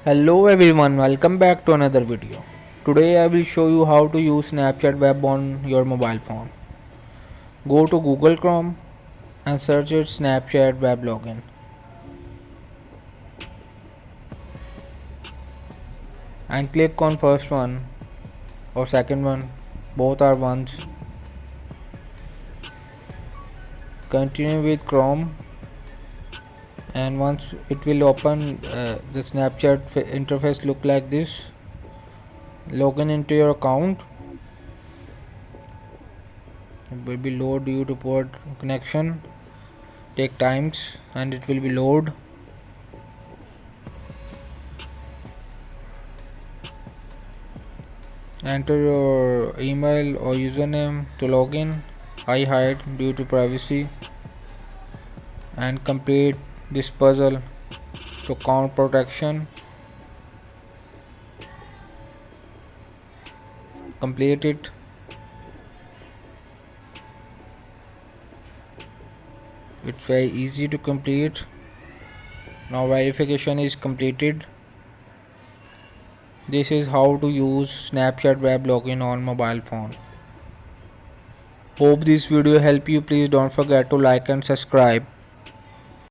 Hello everyone, welcome back to another video. Today I will show you how to use Snapchat web on your mobile phone. Go to Google Chrome and search it Snapchat web login and click on first one or second one, both are ones. Continue with Chrome and once it will open the Snapchat interface look like this. Login into your account. It will be load due to poor connection. Take times and it will be load. Enter your email or username to login. I hide due to privacy and complete this puzzle to account protection. Complete it. It's very easy to complete. Now verification is completed. This is how to use Snapchat web login on mobile phone. Hope this video help you. Please don't forget to like and subscribe.